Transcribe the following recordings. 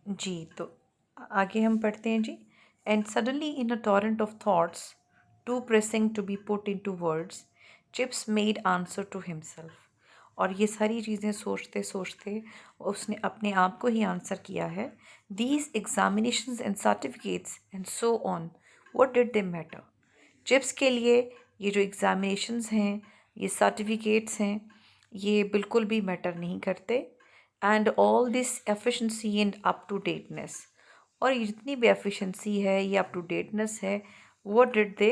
जी, तो आगे हम पढ़ते हैं जी। And suddenly in a torrent of thoughts too pressing to be put into words, Chips made answer to himself. और ये सारी चीज़ें सोचते सोचते उसने अपने आप को ही आंसर किया है। These examinations and certificates and so on, what did they matter? Chips के लिए ये जो एग्ज़ामिनेशंस हैं, ये सर्टिफिकेट्स हैं, ये बिल्कुल भी मैटर नहीं करते। And all this efficiency and up to dateness, और ये जितनी भी एफिशिएंसी है, ये अप टू डेटनेस है, what did they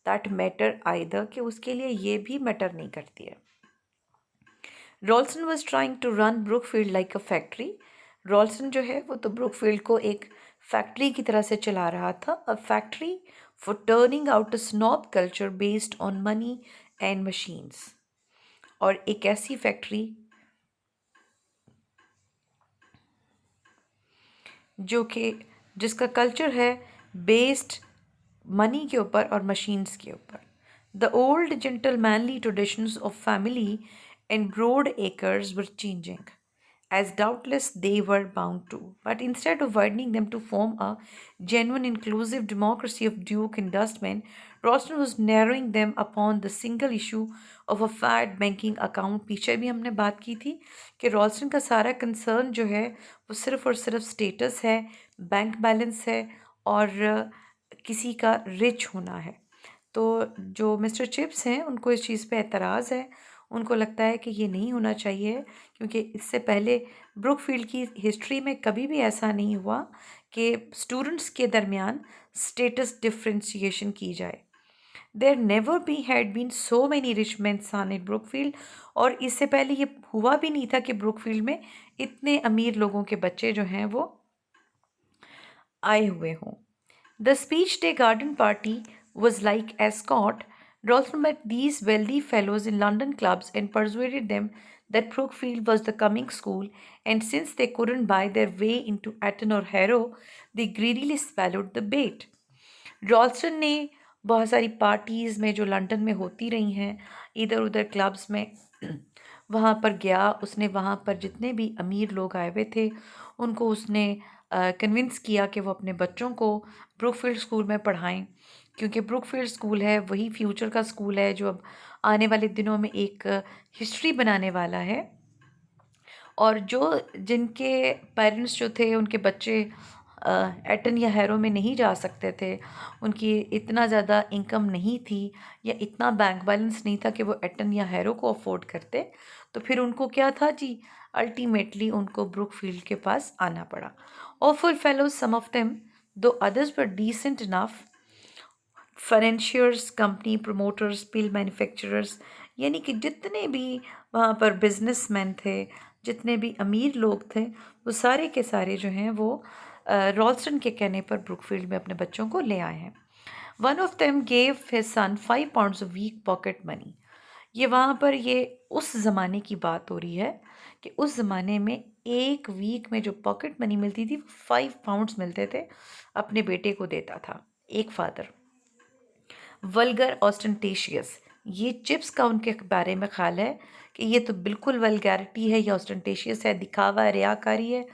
that matter either, कि उसके लिए ये भी मैटर नहीं करती है। Ralston was trying to run Brookfield like a factory. Ralston जो है वो तो ब्रुकफील्ड को एक फैक्ट्री की तरह से चला रहा था, a factory for turning out a snob culture based on money and machines. और एक ऐसी फैक्ट्री जो कि जिसका कल्चर है बेस्ड मनी के ऊपर और मशीन्स के ऊपर। The old gentlemanly traditions of family and broad acres were changing, as doubtless they were bound to. But instead of widening them to form a genuine inclusive democracy of Duke and Dustman, Rosner was narrowing them upon the single issue of a fat banking account। पीछे भी हमने बात की थी कि रॉल्सन का सारा concern जो है वो सिर्फ और सिर्फ स्टेटस है, बैंक बैलेंस है, और किसी का रिच होना है। तो जो मिस्टर चिप्स हैं उनको इस चीज़ पे एतराज़ है। उनको लगता है कि ये नहीं होना चाहिए, क्योंकि इससे पहले ब्रुकफील्ड की हिस्ट्री में कभी भी ऐसा नहीं हुआ कि स्टूडेंट्स के दरमियान स्टेटस डिफ्रेंशिएशन की जाए। There never be had been so many rich man son in Brookfield. और इससे पहले ये हुआ भी नहीं था कि ब्रुकफील्ड में इतने अमीर लोगों के बच्चे जो हैं वो आए हुए हों। The speech day garden party was like escort. Ralston met these wealthy fellows in London clubs and persuaded them that Brookfield was the coming school, and since they couldn't buy their way into Eton or Harrow, they greedily swallowed the bait. रॉल्स्टन ने बहुत सारी parties में जो London में होती रही हैं, इधर उधर क्लब्स में, वहाँ पर गया। उसने वहाँ पर जितने भी अमीर लोग आए हुए थे उनको उसने कन्विंस किया कि वो अपने बच्चों को ब्रुकफील्ड स्कूल में पढ़ाएं, क्योंकि ब्रुकफील्ड स्कूल है वही फ्यूचर का स्कूल है जो अब आने वाले दिनों में एक हिस्ट्री बनाने वाला है। और जो जिनके पेरेंट्स जो थे उनके बच्चे एटन या हैरो में नहीं जा सकते थे, उनकी इतना ज़्यादा इनकम नहीं थी या इतना बैंक बैलेंस नहीं था कि वो एटन या हैरो को अफोर्ड करते, तो फिर उनको क्या था जी, अल्टीमेटली उनको ब्रुकफील्ड के पास आना पड़ा। Awful fellows some of them, though others were decent enough, financiers, company promoters, pill manufacturers, यानी कि जितने भी वहाँ पर बिजनेसमैन थे, जितने भी अमीर लोग थे, वो सारे के सारे जो हैं वो रॉल्स्टन के कहने पर ब्रुकफील्ड में अपने बच्चों को ले आए हैं। One of them gave his son 5 pounds a week pocket money. ये वहाँ पर ये उस ज़माने की बात हो रही है कि उस ज़माने में एक वीक में जो पॉकेट मनी मिलती थी 5 pounds मिलते थे, अपने बेटे को देता था एक फादर। वल्गर ऑस्टेंटेशियस, ये चिप्स का उनके बारे में ख्याल है कि ये तो बिल्कुल वल्गैरिटी है या ऑस्टेंटेशियस है, दिखावा है, रियाकारी है।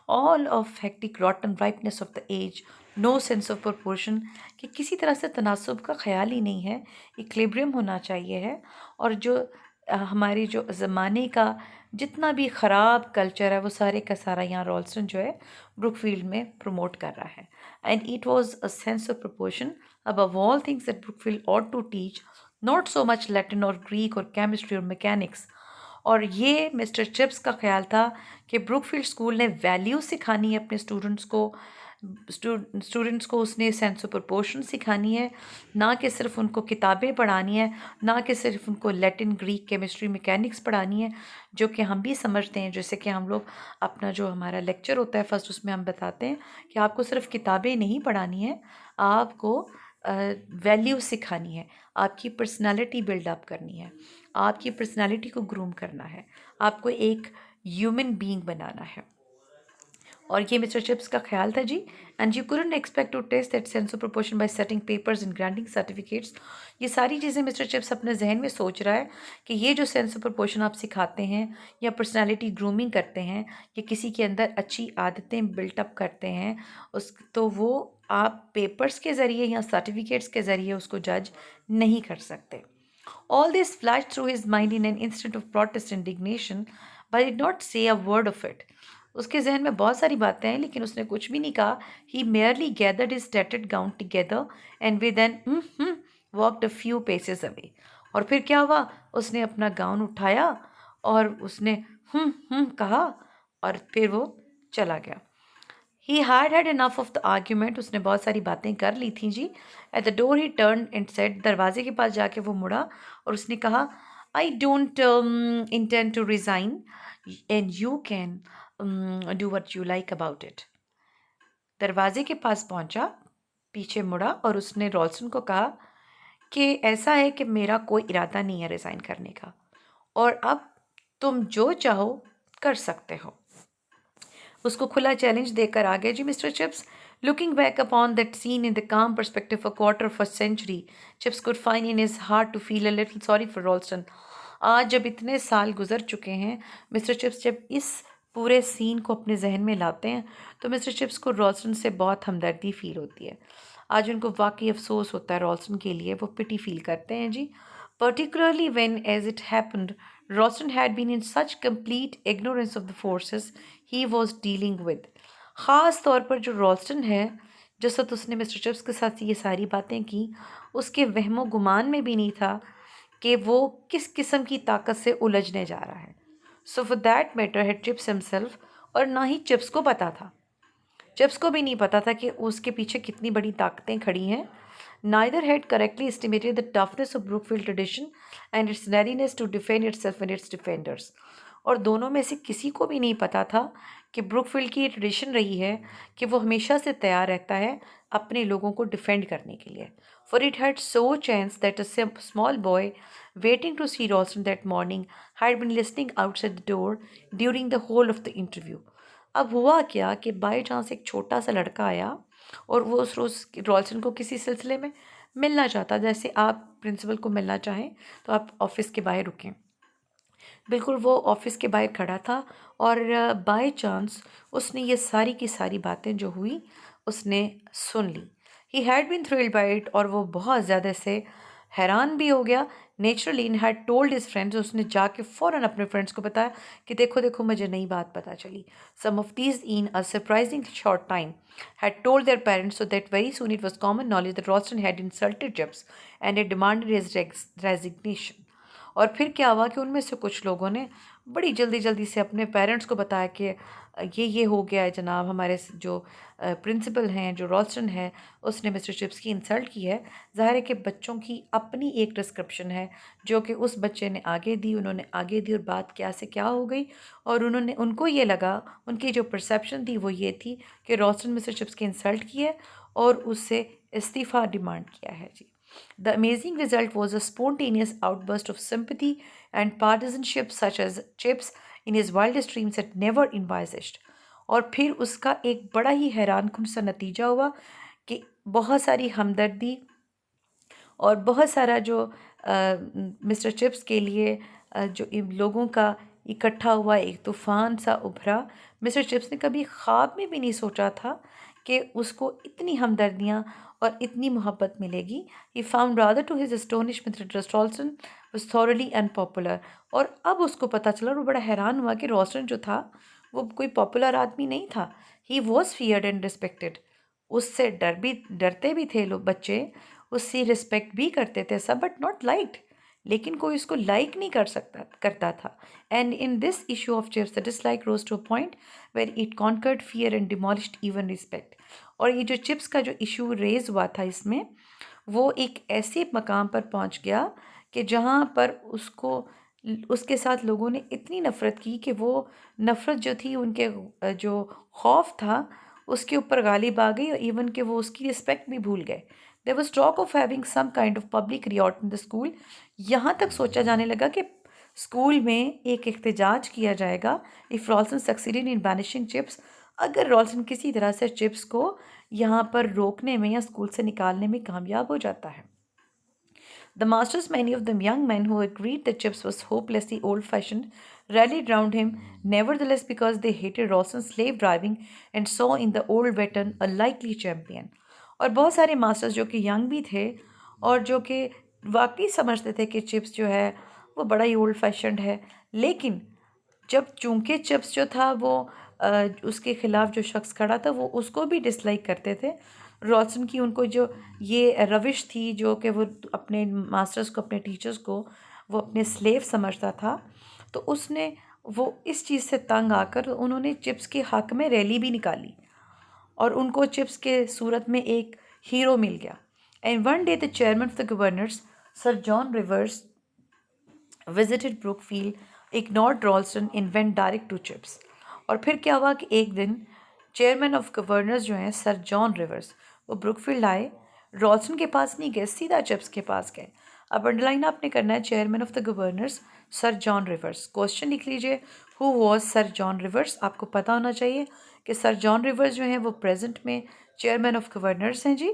All of hectic rotten ripeness of the age, no sense of proportion, कि किसी तरह से तनासुब का ख्याल ही नहीं है, इक्विलिब्रियम होना चाहिए है। और जो हमारी जो ज़माने का जितना भी ख़राब कल्चर है वो सारे का सारा यहाँ रॉल्स्टन जो है ब्रुकफील्ड में प्रमोट कर रहा है। And it was a sense of proportion above all things that Brookfield ought to teach, not so much Latin or Greek or chemistry or mechanics। और ये मिस्टर चिप्स का ख्याल था कि ब्रुकफील्ड स्कूल ने वैल्यू सिखानी है अपने स्टूडेंट्स को, उसने सेंस ऑफ प्रोपोर्शन सिखानी है, ना कि सिर्फ उनको किताबें पढ़ानी है, ना कि सिर्फ उनको लैटिन, ग्रीक, केमिस्ट्री, मैकेनिक्स पढ़ानी है, जो कि हम भी समझते हैं। जैसे कि हम लोग अपना जो हमारा लेक्चर होता है फर्स्ट, उसमें हम बताते हैं कि आपको सिर्फ किताबें नहीं पढ़ानी है, आपको वैल्यू सिखानी है, आपकी पर्सनालिटी बिल्डअप करनी है, आपकी पर्सनालिटी को ग्रूम करना है, आपको एक ह्यूमन बीइंग बनाना है। और ये मिस्टर चिप्स का ख्याल था जी। And you couldn't expect to test that sense of proportion by setting papers and granting certificates. ये सारी चीज़ें मिस्टर चिप्स अपने जहन में सोच रहा है कि ये जो सेंस ऑफ प्रोपोर्शन आप सिखाते हैं या पर्सनालिटी ग्रूमिंग करते हैं या किसी के अंदर अच्छी आदतें बिल्टअप करते हैं, उस तो वो आप पेपर्स के ज़रिए या सर्टिफिकेट्स के ज़रिए उसको जज नहीं कर सकते। All this flashed through his mind in an instant of protest and indignation, but he did not say a word of it. उसके जहन में बहुत सारी बातें हैं लेकिन उसने कुछ भी नहीं कहा। He merely gathered his tattered gown together and with an walked a few paces away. और फिर क्या हुआ? उसने अपना गाउन उठाया और उसने कहा और फिर वो चला गया। He had had enough of the argument. उसने बहुत सारी बातें कर ली थी जी। At the door he turned and said, दरवाजे के पास जाके वो मुड़ा और उसने कहा, I don't intend to resign and you can do what you like about it. दरवाजे के पास पहुंचा, पीछे मुड़ा और उसने रॉल्सन को कहा कि ऐसा है कि मेरा कोई इरादा नहीं है रिज़ाइन करने का और अब तुम जो चाहो कर सकते हो। उसको खुला चैलेंज देकर आ गए जी Mr Chips. Looking back upon that scene in the calm perspective a quarter of a century, Chips could find in his heart to feel a little sorry for Ralston. आज जब इतने साल गुजर चुके हैं, मिस्टर चिप्स जब इस पूरे सीन को अपने जहन में लाते हैं तो मिस्टर चिप्स को रॉल्स्टन से बहुत हमदर्दी फील होती है। आज उनको वाकई अफसोस होता है रॉल्स्टन के लिए, वो पिटी फील करते हैं जी। Particularly when, as it happened, Ralston had been in such complete ignorance of the forces he was dealing with. ख़ास तौर पर जो रॉल्स्टन है, जिस वक्त उसने मिस्टर चिप्स के साथ ये सारी बातें की, उसके वहमो गुमान में भी नहीं था कि वो किस किस्म की ताकत से उलझने जा रहा है। सो फॉर दैट मैटर है चिप्स हिमसेल्फ, और ना ही चिप्स को पता था। चिप्स को भी नहीं पता था कि उसके पीछे कितनी बड़ी ताकतें खड़ी हैं। Neither had correctly estimated the toughness of Brookfield tradition and its readiness to defend itself and its defenders. और दोनों में से किसी को भी नहीं पता था कि ब्रुकफील्ड की ये ट्रेडिशन रही है कि वो हमेशा से तैयार रहता है अपने लोगों को डिफेंड करने के लिए। For it had so chanced that a small boy waiting to see Ralston that morning had been listening outside the door during the whole of the interview. अब हुआ क्या कि बाई चांस एक छोटा सा लड़का आया और वो उस रोज़ रॉल्सन को किसी सिलसिले में मिलना चाहता, जैसे आप प्रिंसिपल को मिलना चाहें तो आप ऑफिस के बाहर रुकें। बिल्कुल वो ऑफिस के बाहर खड़ा था और बाय चांस उसने ये सारी की सारी बातें जो हुई उसने सुन ली। He had been thrilled by it, और वो बहुत ज़्यादा से हैरान भी हो गया। Naturally in had told his friends, उसने जाके फ़ौरन अपने फ्रेंड्स को बताया कि देखो देखो मुझे नई बात पता चली। Some of these in a surprising short time had told their parents, so that very soon it was common knowledge that Ralston had insulted Chips and had demanded his resignation. और फिर क्या हुआ कि उनमें से कुछ लोगों ने बड़ी जल्दी जल्दी से अपने पेरेंट्स को बताया कि ये हो गया है जनाब, हमारे जो प्रिंसिपल हैं, जो रॉल्स्टन है, उसने मिस्टर चिप्स की इंसल्ट की है। ज़ाहिर है कि बच्चों की अपनी एक डिस्क्रिप्शन है जो कि उस बच्चे ने आगे दी, उन्होंने आगे दी और बात क्या से क्या हो गई, और उनको ये लगा, उनकी जो परसेप्शन थी वो ये थी कि रॉल्स्टन मिस्टर चिप्स की इंसल्ट की है और उससे इस्तीफ़ा डिमांड किया है जी। The amazing result was a spontaneous outburst of sympathy and partisanship such as Chips in his wildest dreams had never envisaged. और फिर उसका एक बड़ा ही हैरानकुन सा नतीजा हुआ कि बहुत सारी हमदर्दी और बहुत सारा जो मिस्टर चिप्स के लिए जो इन लोगों का इकट्ठा हुआ एक तूफ़ान सा उभरा। मिस्टर चिप्स ने कभी ख्वाब में भी नहीं सोचा था कि उसको इतनी हमदर्दियाँ और इतनी मोहब्बत मिलेगी। He found rather to his astonishment that Ralston was thoroughly unpopular. और अब उसको पता चला और वो बड़ा हैरान हुआ कि रॉल्स्टन जो था वो कोई पॉपुलर आदमी नहीं था। He was feared and respected. उससे डरते भी थे लोग, बच्चे उससे रिस्पेक्ट भी करते थे सब, बट नॉट लाइक्ड। लेकिन कोई उसको लाइक नहीं करता था। And in this issue of Chips the dislike rose to a point where it conquered fear and demolished even respect. और ये जो चिप्स का जो इशू रेज हुआ था इसमें, वो एक ऐसे मकाम पर पहुंच गया कि जहां पर उसके साथ लोगों ने इतनी नफ़रत की कि वो नफ़रत जो थी उनके जो खौफ था उसके ऊपर गालिब आ गई, और इवन कि वो उसकी रिस्पेक्ट भी भूल गए। There was talk of having some kind of public riot in the school. यहाँ तक सोचा जाने लगा कि स्कूल में एक एहतजाज किया जाएगा if Ralston succeeded in banishing Chips, अगर रॉल्सन किसी तरह से चिप्स को यहाँ पर रोकने में या स्कूल से निकालने में कामयाब हो जाता है। The masters, many of them young men who agreed that Chips was hopelessly old-fashioned, rallied round him, nevertheless, because they hated Rawson's slave driving and saw in the old veteran a likely champion. और बहुत सारे masters जो कि young भी थे और जो कि वाकई समझते थे कि चिप्स जो है वो बड़ा ही ओल्ड फैशन्ड है, लेकिन जब चूंकि चिप्स जो था वो उसके खिलाफ जो शख्स खड़ा था वो उसको भी डिसलाइक करते थे। रॉल्सन की उनको जो ये रविश थी जो कि वो अपने मास्टर्स को, अपने टीचर्स को वो अपने स्लेव समझता था, तो उसने वो इस चीज़ से तंग आकर उन्होंने चिप्स के हक में रैली भी निकाली और उनको चिप्स के सूरत में एक हीरो मिल गया। And one day the chairman of the governors sir John Rivers visited Brookfield, ignored Ralston and went direct to Chips. और फिर क्या हुआ कि एक दिन चेयरमैन ऑफ गवर्नर्स जो हैं सर जॉन रिवर्स, वो ब्रुकफील्ड आए, रॉल्स्टन के पास नहीं गए, सीधा चिप्स के पास गए। अब अंडरलाइन आपने करना है chairman of the governors sir John reverse. Question लिख लीजिए, who was sir John reverse. आपको पता होना चाहिए कि सर जॉन रिवर्स जो हैं वो प्रेजेंट में चेयरमैन ऑफ गवर्नर्स हैं जी।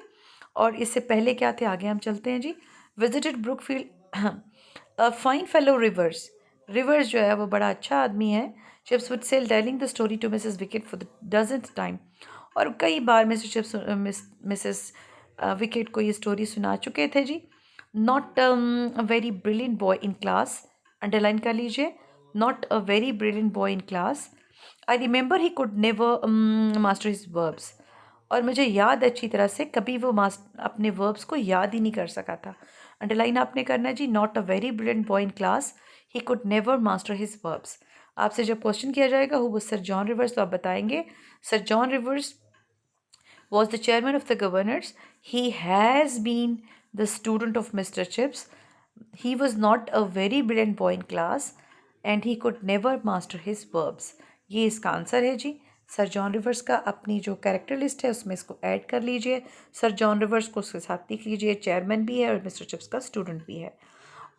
और इससे पहले क्या थे, आगे हम चलते हैं जी। Visited Brookfield a fine fellow Rivers. Rivers जो है वो बड़ा अच्छा आदमी है। Chips would sell telling the story to Mrs Wicket for the dozenth time. और कई बार मिस्टर चिप्स मिसेस विकेट को ये स्टोरी सुना चुके थे जी। Not a very brilliant boy in class, underline कर लीजिए, not a very brilliant boy in class. I remember he could never master his verbs. और मुझे याद अच्छी तरह से कभी वो अपने वर्ब्स को याद ही नहीं कर सका था। अंडरलाइन आपने करना है जी, not a very brilliant boy in class, he could never master his verbs. आपसे जब क्वेश्चन किया जाएगा who was sir John Rivers, तो आप बताएंगे sir John Rivers was the chairman of the governors. He has been the student of Mr. Chips. He was not a very brilliant boy in class and he could never master his verbs. ये इसका answer है जी। Sir John reverse का अपनी जो character list है उसमें इसको add कर लीजिए। सर जॉन रिवर्स को उसके साथ लिख लीजिए, चेयरमैन भी है और मिस्टर चिप्स का स्टूडेंट भी है।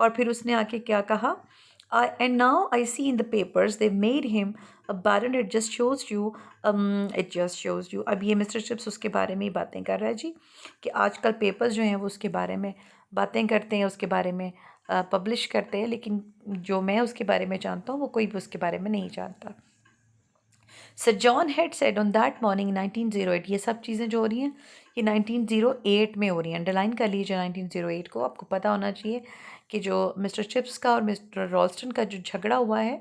और फिर उसने आके क्या कहा, and now I see in the papers they made him a baron. It just shows you, it just shows you। अब ये मिस्टर चिप्स उसके बारे में ही बातें कर रहा है जी कि आजकल पेपर्स जो हैं वो उसके बारे में बातें करते हैं, उसके बारे में पब्लिश करते हैं, लेकिन जो मैं उसके बारे में जानता हूँ वो कोई भी उसके बारे में नहीं जानता। Sir John had said on that morning 1908। ये सब चीज़ें जो हो रही हैं ये 1908 में हो रही हैं। अंडरलाइन कर लीजिए 1908 को। आपको पता होना चाहिए कि जो मिस्टर चिप्स का और मिस्टर रॉल्स्टन का जो झगड़ा हुआ है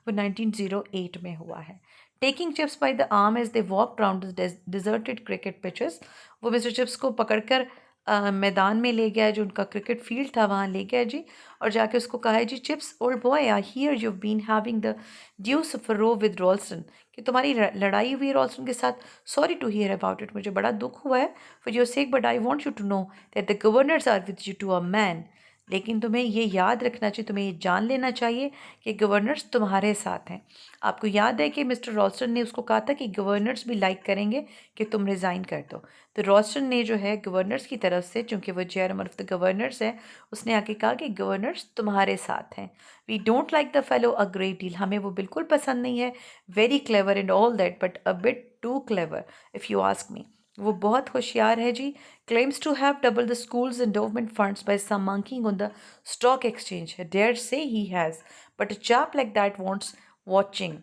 वो 1908 में हुआ है। Taking Chips by the arm as they walk round deserted cricket pitches. वो मिस्टर चिप्स को पकड़कर मैदान में ले गया, जो उनका क्रिकेट फील्ड था वहाँ ले गया जी। और जाके उसको कहा है जी, Chips old boy I hear you been having the deuce of a row with Ralston, कि तुम्हारी लड़ाई हुई है रॉल्स्टन के साथ। Sorry to hear about it, मुझे बड़ा दुख हुआ है for your sake, but I want you to know that the governors are with you to a man. लेकिन तुम्हें ये याद रखना चाहिए, तुम्हें ये जान लेना चाहिए कि गवर्नर्स तुम्हारे साथ हैं। आपको याद है कि मिस्टर रॉल्स्टन ने उसको कहा था कि गवर्नर्स भी लाइक करेंगे कि तुम रिज़ाइन कर दो। तो रॉल्स्टन ने जो है गवर्नर्स की तरफ से, चूंकि वो चेयरमैन ऑफ द गवर्नर्स है, उसने आके कहा कि गवर्नर्स तुम्हारे साथ हैं। We don't like the fellow a great deal, हमें वो बिल्कुल पसंद नहीं है। Very clever and all that but a bit too clever if you ask me. वो बहुत होशियार है जी। Claims to have double the school's endowment funds by some monkeying on the stock exchange. Dare say he has, but a chap like that wants watching.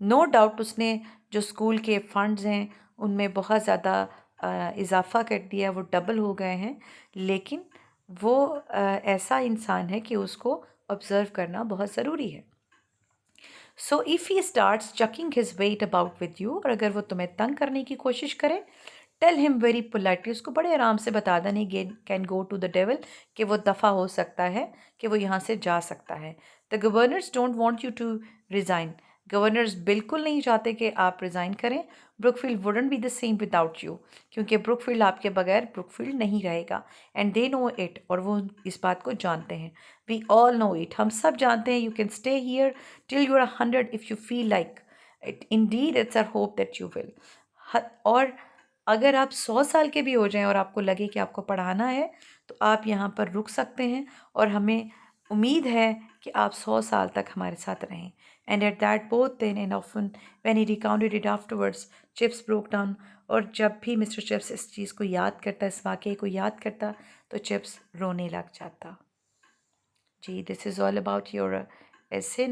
No doubt उसने जो school के funds हैं उनमें बहुत ज़्यादा इजाफा कर दिया, वो डबल हो गए हैं, लेकिन वो ऐसा इंसान है कि उसको ऑब्ज़र्व करना बहुत ज़रूरी है। So if he starts चकिंग his weight about with you, और अगर वो तुम्हें तंग करने की कोशिश करे, टेल हिम वेरी पोलाइटली, उसको बड़े आराम से बता देना he can go to the devil, कि वो दफ़ा हो सकता है, कि वो यहाँ से जा सकता है। The governors don't want you to resign, governors बिल्कुल नहीं चाहते कि आप रिज़ाइन करें। Brookfield wouldn't be the same without you, क्योंकि ब्रुकफील्ड आपके बगैर ब्रुकफील्ड नहीं रहेगा। एंड दे नो इट, और वो इस बात को जानते हैं। वी ऑल नो इट, हम सब जानते हैं। You can stay here till you are 100 if you feel like it, indeed it's our hope that you will. और अगर आप 100 साल के भी हो जाएं और आपको लगे कि आपको पढ़ाना है, तो आप यहाँ पर रुक सकते हैं और हमें उम्मीद है कि आप 100 साल तक हमारे साथ रहें। And at that both then and often when he recounted it afterwards, Chips broke down. और जब भी मिस्टर चिप्स इस चीज़ को याद करता, इस वाक़ये को याद करता, तो चिप्स रोने लग जाता। जी, this is all about your essay.